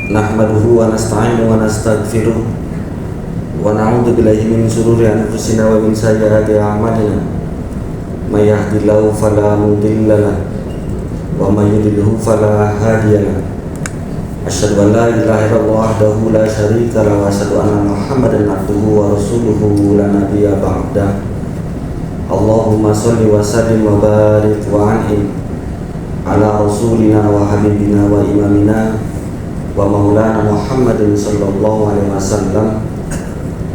Nahmaduhu wa nasta'inuhu wa nastaghfiruh wa na'udzu billahi min shururi anfusina wa min sayyiati a'malina. May yahdihillahu fala mudilla lahu wa may yudlilhu fala hadiya lahu. Asyhadu an la ilaha illallah wahdahu la syarika lahu wa asyhadu anna Muhammadan abduhu wa rasuluhu la nabiyya ba'dah. Allahumma shalli wa sallim wa barik wa an'im ala rasulina wa habibina wa imamina wa maulana Muhammadin sallallahu alaihi wasallam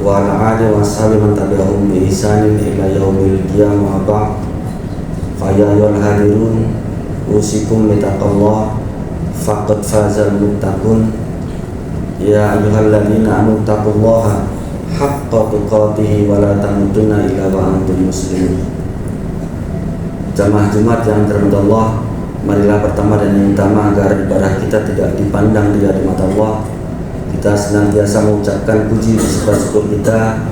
wa ala alihi wa sahbihi man tabi'ahum bi ihsanin ila yaumil qiyamah ba'd. Fa ya ayyuhal hadirun usikum bitaqwallah faqad fazal muttaqun. Ya ayyuhalladzina amanu taqullaha haqqa tuqatih wa la tamutunna illa wa antum muslimun. Jamaah Jumat yang dirahmati Allah, marilah pertama dan yang utama agar ibadah kita tidak dipandang dia di mata Allah, kita senantiasa mengucapkan puji beserta syukur kita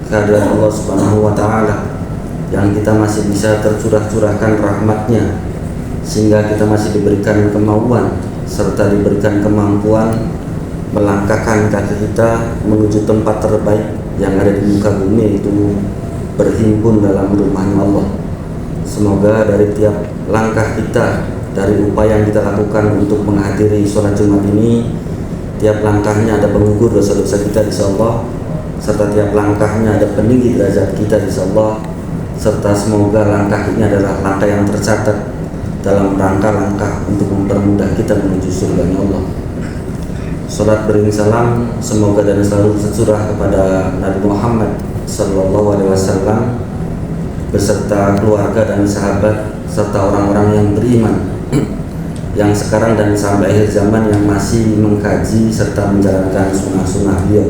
kehadirat Allah Subhanahu wa Ta'ala yang kita masih bisa tercurah-curahkan rahmatnya, sehingga kita masih diberikan kemauan serta diberikan kemampuan melangkahkan kaki kita menuju tempat terbaik yang ada di muka bumi, itu berhimpun dalam rumahnya Allah. Semoga dari tiap langkah kita, dari upaya yang kita lakukan untuk menghadiri sholat Jumat ini, tiap langkahnya ada pengukur dosa-dosa kita insyaallah, serta tiap langkahnya ada peninggi derajat kita insyaallah, serta semoga langkah ini adalah langkah yang tercatat dalam rangka langkah untuk mempermudah kita menuju surga Allah. Salat beriring salam semoga dan selalu tercurah kepada Nabi Muhammad sallallahu alaihi wasallam beserta keluarga dan sahabat serta orang-orang yang beriman yang sekarang dan sampai akhir zaman yang masih mengkaji serta menjalankan sunnah-sunnah beliau,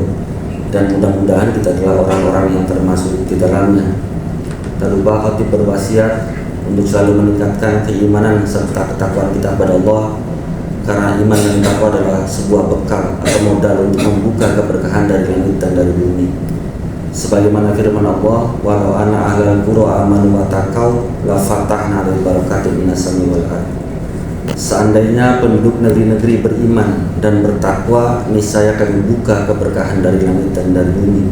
dan mudah-mudahan kita adalah orang-orang yang termasuk di dalamnya. Tak lupa khatib berwasiat untuk selalu meningkatkan keimanan serta ketakwaan kita kepada Allah, karena iman dan takwa adalah sebuah bekal atau modal untuk membuka keberkahan dari langit dan dari bumi. Sebagaimana firman Allah, walau anna ahlal qura amanu wa taqau la fatahna alaihim barakatin minas samai wal ardh. Seandainya penduduk negeri-negeri beriman dan bertakwa, niscaya akan membuka keberkahan dari langit dan dari bumi.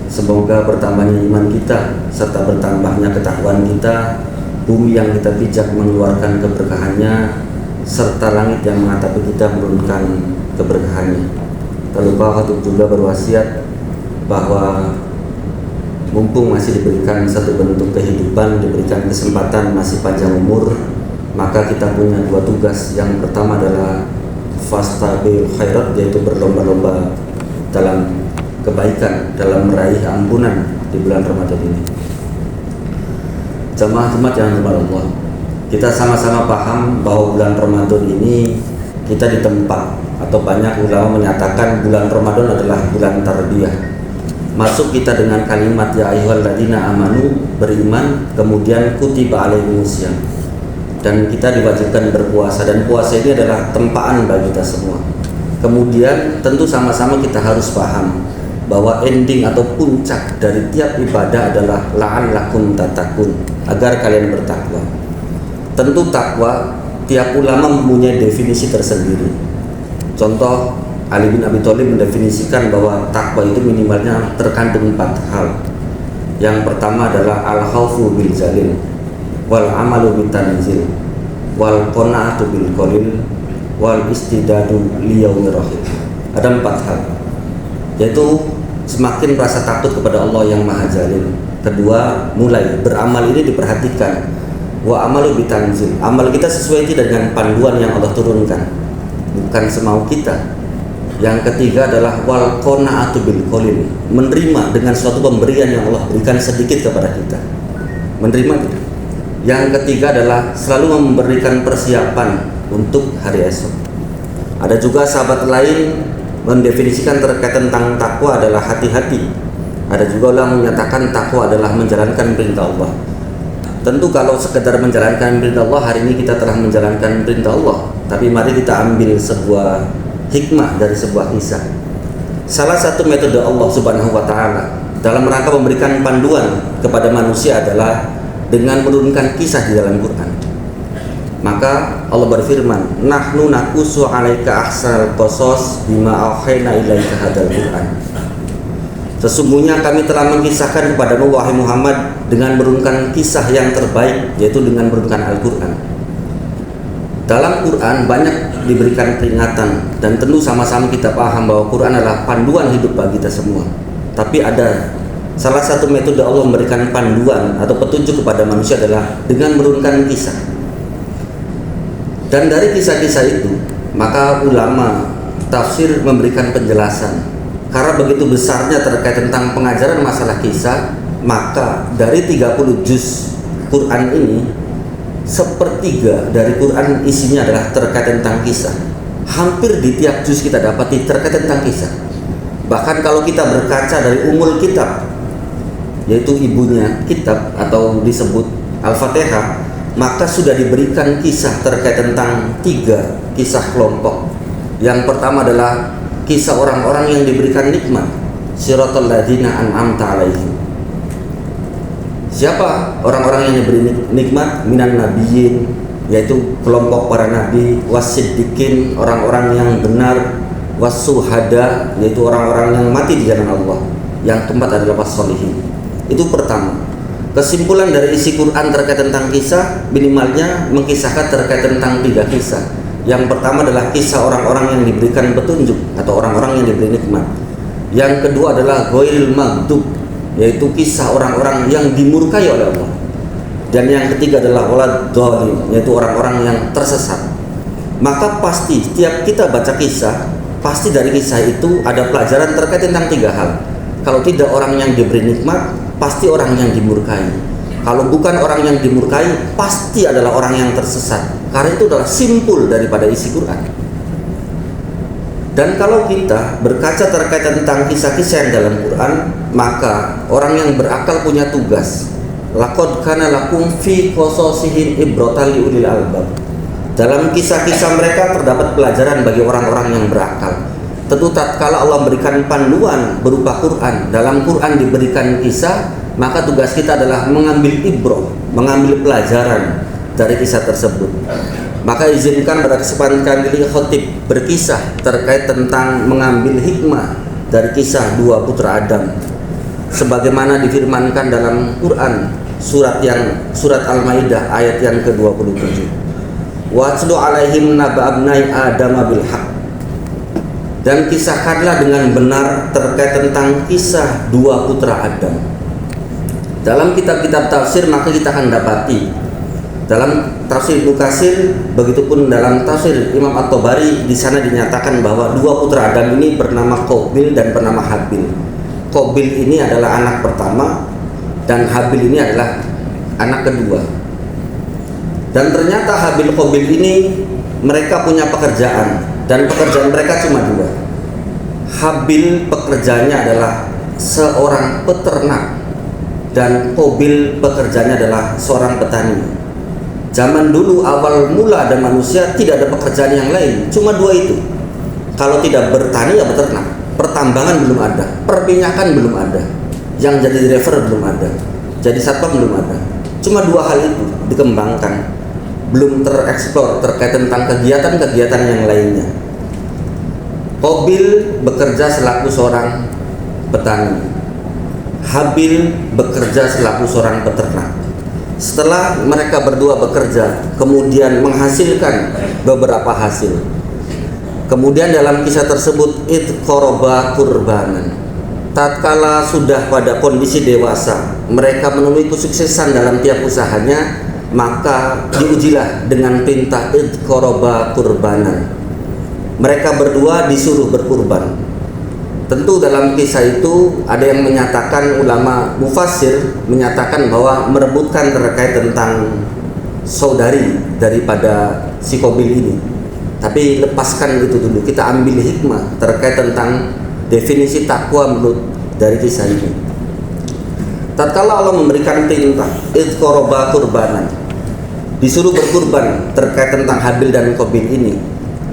Semoga bertambahnya iman kita serta bertambahnya ketakwaan kita, bumi yang kita pijak mengeluarkan keberkahannya, serta langit yang menghadapi kita menurunkan keberkahannya. Tak lupa khatib juga berwasiat bahwa mumpung masih diberikan satu bentuk kehidupan, diberikan kesempatan masih panjang umur, maka kita punya dua tugas. Yang pertama adalah fastabil khairat, yaitu berlomba-lomba dalam kebaikan, dalam meraih ampunan di bulan Ramadan ini. Jamaah Jumat yang dirahmati Allah, kita sama-sama paham bahwa bulan Ramadan ini kita ditempa, atau banyak ulama menyatakan bulan Ramadan adalah bulan tarbiyah. Masuk kita dengan kalimat ya ayyuhalladzina amanu, beriman, kemudian kutiba alaikumusiyam, dan kita diwajibkan berpuasa, dan puasa ini adalah tempaan bagi kita semua. Kemudian tentu sama-sama kita harus paham bahwa ending atau puncak dari tiap ibadah adalah la'allakum tattaqun, agar kalian bertakwa. Tentu takwa tiap ulama mempunyai definisi tersendiri. Contoh, Ali bin Abi Thalib mendefinisikan bahwa takwa itu minimalnya terkandung 4 hal. Yang pertama adalah al-khaufu bil jalil, wal amalu bit tanzil, wal qanaatu bil qalil, wal istidadu li yaumir rahim. Ada 4 hal, yaitu semakin rasa takut kepada Allah yang Maha Jalil. Kedua, mulai beramal ini diperhatikan, wa amalu bit tanzil, amal kita sesuai tidak dengan panduan yang Allah turunkan, bukan semau kita. Yang ketiga adalah wal qanaatu bil qalil, menerima dengan suatu pemberian yang Allah berikan sedikit kepada kita, menerima tidak. Yang ketiga adalah selalu memberikan persiapan untuk hari esok. Ada juga sahabat lain mendefinisikan terkait tentang takwa adalah hati-hati. Ada juga orang menyatakan takwa adalah menjalankan perintah Allah. Tentu kalau sekedar menjalankan perintah Allah, hari ini kita telah menjalankan perintah Allah, tapi mari kita ambil sebuah hikmah dari sebuah kisah. Salah satu metode Allah Subhanahu wa Ta'ala dalam rangka memberikan panduan kepada manusia adalah dengan menurunkan kisah di dalam Quran. Maka Allah berfirman, nahnu naqussu 'alaika ahsanal qasas bima auhayna ilaika hadzal Qur'an. Sesungguhnya kami telah mengisahkan kepadamu wahai Muhammad dengan menurunkan kisah yang terbaik, yaitu dengan menurunkan Al-Qur'an. Dalam Quran banyak diberikan peringatan, dan tentu sama-sama kita paham bahwa Quran adalah panduan hidup bagi kita semua. Tapi ada salah satu metode Allah memberikan panduan atau petunjuk kepada manusia adalah dengan menurunkan kisah. Dan dari kisah-kisah itu, maka ulama tafsir memberikan penjelasan. Karena begitu besarnya terkait tentang pengajaran masalah kisah, maka dari 30 juz Quran ini, sepertiga dari Quran isinya adalah terkait tentang kisah. Hampir di tiap juz kita dapati terkait tentang kisah. Bahkan kalau kita berkaca dari umul kitab, yaitu ibunya kitab atau disebut Al-Fatihah, maka sudah diberikan kisah terkait tentang 3 kisah kelompok. Yang pertama adalah kisah orang-orang yang diberikan nikmat, siratal ladzina an'amta 'alaihim. Siapa orang-orang yang diberi nikmat? Minan nabiyyin, yaitu kelompok para nabi, wasiddiqin, orang-orang yang benar, wasuhada, yaitu orang-orang yang mati di jalan Allah. Yang keempat adalah wassolihin. Itu pertama. Kesimpulan dari isi Quran terkait tentang kisah, minimalnya mengkisahkan terkait tentang 3 kisah. Yang pertama adalah kisah orang-orang yang diberikan petunjuk atau orang-orang yang diberi nikmat. Yang kedua adalah ghairil maghdub, yaitu kisah orang-orang yang dimurkai oleh Allah. Dan yang ketiga adalah waladhdallin, yaitu orang-orang yang tersesat. Maka pasti setiap kita baca kisah, pasti dari kisah itu ada pelajaran terkait tentang 3 hal. Kalau tidak orang yang diberi nikmat, pasti orang yang dimurkai. Kalau bukan orang yang dimurkai, pasti adalah orang yang tersesat. Karena itu adalah simpul daripada isi Quran. Dan kalau kita berkaca terkait tentang kisah-kisah yang dalam Quran, maka orang yang berakal punya tugas. Laqad kana lakum fi qasasihim ibratan li ulil albab. Dalam kisah-kisah mereka terdapat pelajaran bagi orang-orang yang berakal. Tentu tatkala Allah berikan panduan berupa Quran, dalam Quran diberikan kisah, maka tugas kita adalah mengambil ibrah, mengambil pelajaran dari kisah tersebut. Maka izinkan pada kesempatan kali ini khotib berkisah terkait tentang mengambil hikmah dari kisah 2 putra Adam, sebagaimana difirmankan dalam Quran surat Al-Maidah ayat yang ke-27. Watlu alaihim naba abnai Adam bil haq. Dan kisahkanlah dengan benar terkait tentang kisah 2 putra Adam. Dalam kitab-kitab tafsir maka kita akan dapati dalam tafsir Ibnu Katsir, begitupun dalam tafsir Imam At-Tabari, di sana dinyatakan bahwa 2 putra Adam ini bernama Qabil dan bernama Habil. Qabil ini adalah anak pertama dan Habil ini adalah anak kedua. Dan ternyata Habil Qabil ini mereka punya pekerjaan, dan pekerjaan mereka cuma 2. Habil pekerjaannya adalah seorang peternak dan Qabil pekerjaannya adalah seorang petani. Zaman dulu awal mula ada manusia tidak ada pekerjaan yang lain, cuma 2 itu. Kalau tidak bertani ya beternak. Pertambangan belum ada, perminyakan belum ada, yang jadi driver belum ada, jadi satpam belum ada. Cuma 2 hal itu dikembangkan, belum tereksplor terkait tentang kegiatan-kegiatan yang lainnya. Qabil bekerja selaku seorang petani, Habil bekerja selaku seorang peternak. Setelah mereka berdua bekerja, kemudian menghasilkan beberapa hasil. Kemudian dalam kisah tersebut id qoroba kurbanan. Tatkala sudah pada kondisi dewasa, mereka menemui kesuksesan dalam tiap usahanya, maka diujilah dengan perintah id qoroba kurbanan. Mereka berdua disuruh berkurban. Tentu dalam kisah itu ada yang menyatakan, ulama mufassir menyatakan bahwa merebutkan terkait tentang saudari daripada si Qabil ini. Tapi lepaskan itu dulu, kita ambil hikmah terkait tentang definisi takwa menurut dari kisah ini. Tatkala Allah memberikan perintah id qoroba kurbanan, disuruh berkurban terkait tentang Habil dan Qabil ini,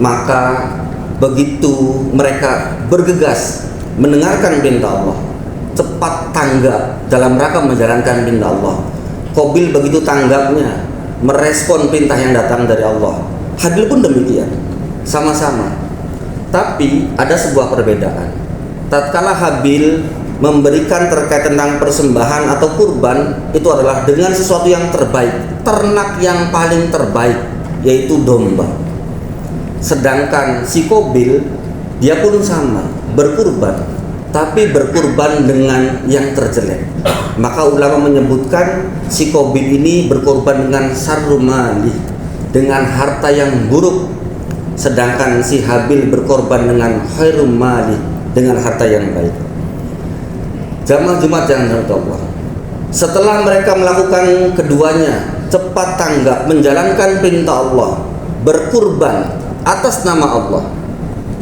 maka begitu mereka bergegas mendengarkan perintah Allah, cepat tanggap dalam rangka menjalankan perintah Allah. Qabil begitu tanggapnya, merespon perintah yang datang dari Allah. Habil pun demikian, sama-sama. Tapi ada sebuah perbedaan. Tatkala Habil memberikan terkait tentang persembahan atau kurban, itu adalah dengan sesuatu yang terbaik, ternak yang paling terbaik, yaitu domba. Sedangkan si Qabil, dia pun sama, berkurban, tapi berkurban dengan yang terjelek. Maka ulama menyebutkan si Qabil ini berkorban dengan sarrumali, dengan harta yang buruk. Sedangkan si Habil berkorban dengan khairumali, dengan harta yang baik. Jamaah Jumat yang dirahmati Allah, setelah mereka melakukan keduanya, cepat tanggap menjalankan perintah Allah, berkurban atas nama Allah,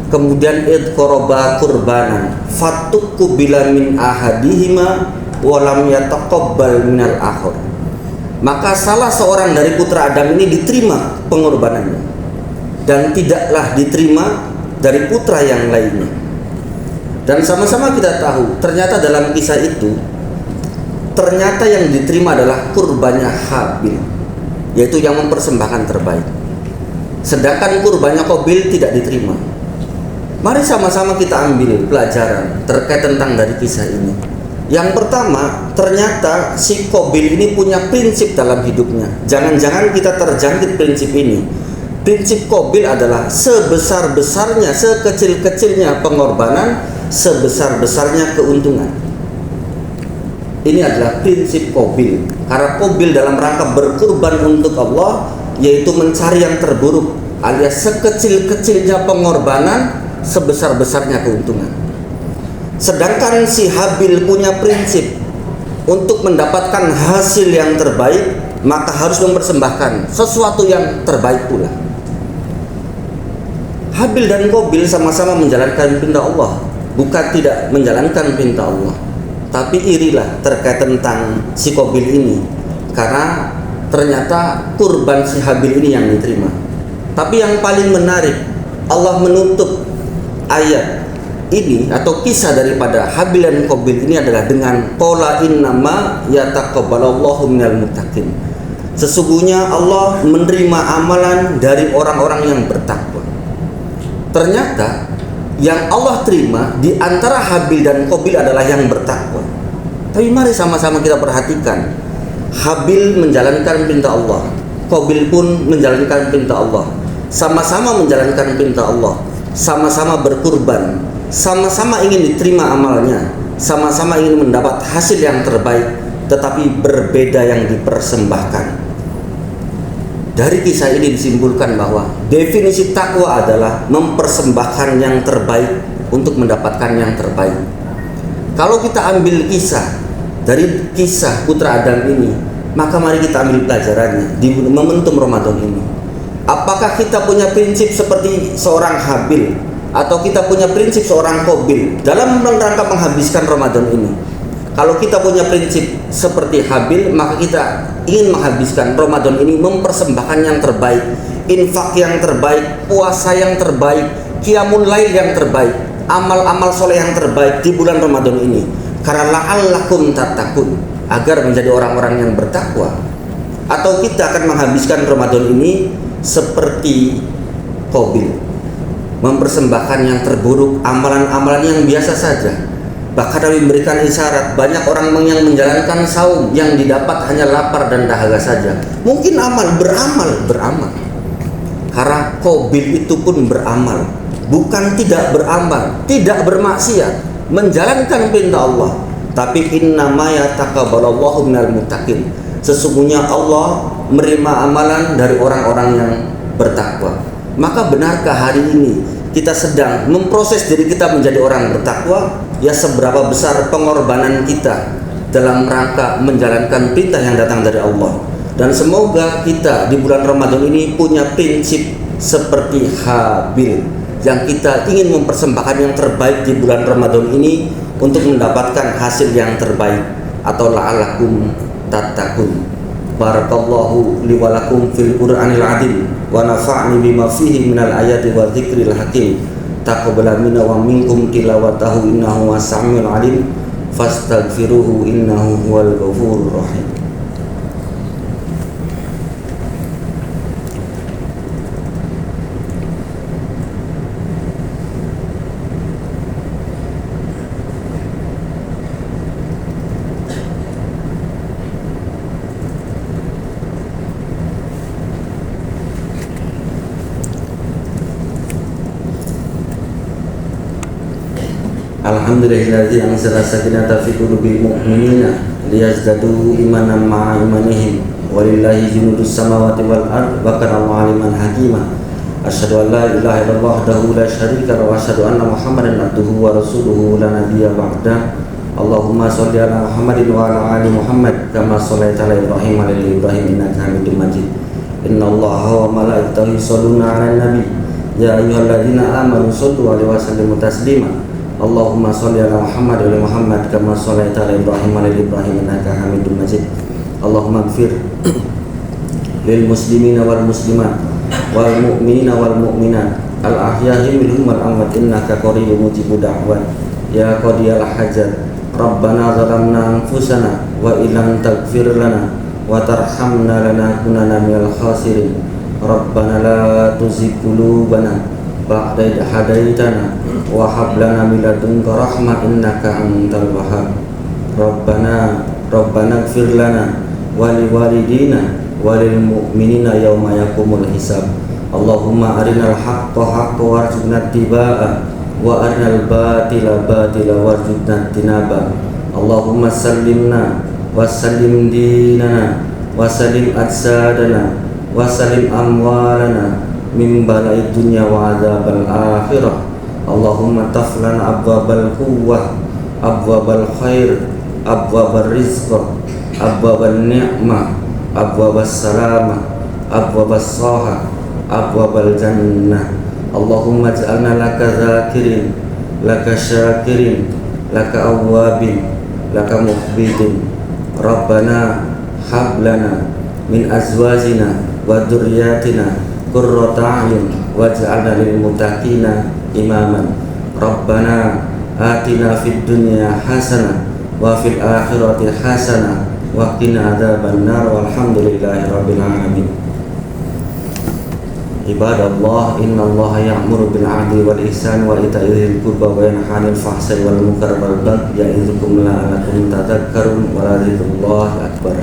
kemudian id qoroba kurbanan fatukku bila min ahadihima walam yataqabbal minal akhir, maka salah seorang dari putra Adam ini diterima pengorbanannya dan tidaklah diterima dari putra yang lainnya. Dan sama-sama kita tahu, ternyata dalam kisah itu, ternyata yang diterima adalah kurbannya Habil, yaitu yang mempersembahkan terbaik. Sedangkan kurbannya Qabil tidak diterima. Mari sama-sama kita ambil pelajaran terkait tentang dari kisah ini. Yang pertama, ternyata si Qabil ini punya prinsip dalam hidupnya. Jangan-jangan kita terjangkit prinsip ini. Prinsip Qabil adalah sebesar-besarnya, sekecil-kecilnya pengorbanan, sebesar-besarnya keuntungan. Ini adalah prinsip Qabil. Karena Qabil dalam rangka berkurban untuk Allah, yaitu mencari yang terburuk, alias sekecil-kecilnya pengorbanan, sebesar-besarnya keuntungan. Sedangkan si Habil punya prinsip untuk mendapatkan hasil yang terbaik, maka harus mempersembahkan sesuatu yang terbaik pula. Habil dan Qabil sama-sama menjalankan perintah Allah, bukan tidak menjalankan perintah Allah. Tapi irilah terkait tentang si Qabil ini, karena ternyata kurban si Habil ini yang diterima. Tapi yang paling menarik, Allah menutup ayat ini atau kisah daripada Habil dan Qabil ini adalah dengan qala innama yataqabbalallahu minal muttaqin. Sesungguhnya Allah menerima amalan dari orang-orang yang bertakwa. Ternyata yang Allah terima di antara Habil dan Qabil adalah yang bertakwa. Tapi mari sama-sama kita perhatikan, Habil menjalankan perintah Allah, Qabil pun menjalankan perintah Allah, sama-sama menjalankan perintah Allah, sama-sama berkurban, sama-sama ingin diterima amalnya, sama-sama ingin mendapat hasil yang terbaik, tetapi berbeda yang dipersembahkan. Dari kisah ini disimpulkan bahwa definisi takwa adalah mempersembahkan yang terbaik untuk mendapatkan yang terbaik. Kalau kita ambil kisah dari kisah putra Adam ini, maka mari kita ambil pelajarannya di momentum Ramadan ini. Apakah kita punya prinsip seperti seorang Habil, atau kita punya prinsip seorang Qabil dalam rangka menghabiskan Ramadan ini? Kalau kita punya prinsip seperti Habil, maka kita ingin menghabiskan Ramadan ini mempersembahkan yang terbaik, infak yang terbaik, puasa yang terbaik, qiyamul lail yang terbaik, amal-amal soleh yang terbaik di bulan Ramadan ini. Karena la'allakum tattaqun, agar menjadi orang-orang yang bertakwa. Atau kita akan menghabiskan Ramadan ini seperti Qabil, mempersembahkan yang terburuk, amalan-amalan yang biasa saja. Bahkan Nabi memberikan isyarat, banyak orang yang menjalankan saum yang didapat hanya lapar dan dahaga saja. Mungkin beramal. Karena Qabil itu pun beramal, bukan tidak beramal, tidak bermaksiat, menjalankan perintah Allah. Tapi innama yataqabbalallahu minal muttaqin. Sesungguhnya Allah menerima amalan dari orang-orang yang bertakwa. Maka benarkah hari ini kita sedang memproses diri kita menjadi orang bertakwa? Ya, seberapa besar pengorbanan kita dalam rangka menjalankan perintah yang datang dari Allah. Dan semoga kita di bulan Ramadan ini punya prinsip seperti Habil, yang kita ingin mempersembahkan yang terbaik di bulan Ramadan ini untuk mendapatkan hasil yang terbaik, atau la'allakum tattaqun. Barakallahu li wa lakum fil Qur'anil azim wa nafa'ni bima fihi minal ayati wa dzikril hakim. Taqabbal minna wa minkum tilawatahu innahu was-sami'ul alim. Fastaghfiruhu innahu huwal ghafurur rahim. Alhamdulillahilladzi anzala sakinata fi qulubil mu'minina liyazdadu imanan ma'a imanihim walillahi junudus samawati wal ard wa kana Allahu aliman hakima. Asyhadu an la ilaha illallah wahdahu la syarika lahu wa asyhadu anna Muhammadan abduhu wa rasuluhu la nabiyya ba'da. Allahumma shalli ala Muhammadin wa ala ali Muhammad kama shallaita ala Ibrahim wa ala ali Ibrahim innaka Hamidum Majid. Innallaha wa malaikatahu yusholluna 'alan nabi ya ayyuhalladzina amanu shallu 'alaihi wa sallimu taslima. Allahumma sholli ala Muhammad wa ala Muhammad kama shallaita ala Ibrahim wa ala Ibrahim innaka Hamidum Majid. Allahumma ighfir lil muslimina wal muslimat wal mu'minina wal mu'minat al ahya'i minhum wal amwat innaka qaribun mujibud da'wat ya qadiyal hajat. Rabbana zalamna anfusana wa illam taghfir lana wa tarhamna lanakunanna minal khasirin. Rabbana la tuzigh qulubana ba'da idh hadaitana wa hab lana min ladunka rahmah innaka antal wahhab. Rabbana ighfir lana wa liwalidina wa lil mu'minina yauma yaqumul hisab. Allahumma arinal haqqa haqqan warzuqna ittiba'a wa arinal batila batila warzuqna tinaba. Allahumma sallimna wa sallim dinana wa sallim ajsadana wa sallim amwalana min bala'id dunya wa adzabal akhirah. Allahumma taflan abwabal quwwah abwabal khair abwabal rizq abwabal ni'mah abwabas salamah abwabas saha abwabal jannah. Allahumma ij'alna laka zakirin laka syakirin laka awwabin laka mukhbitin. Rabbana hab lana min azwajina wa dzurriyyatina qurrata a'yun waj'alna lil muttaqina imaman. Rabbana atina fid dunya hasanah wa fil akhirati hasanah wa qina adzabannar walhamdulillahi rabbil alamin. Ibadallah, innallaha ya'muru bil 'adli wal ihsani wa ita'i dzil qurba wa yanha 'anil fahsya'i wal munkari wal bagyi ya'idzukum la'allakum tadhakkarun wa la dzikrullahi akbar.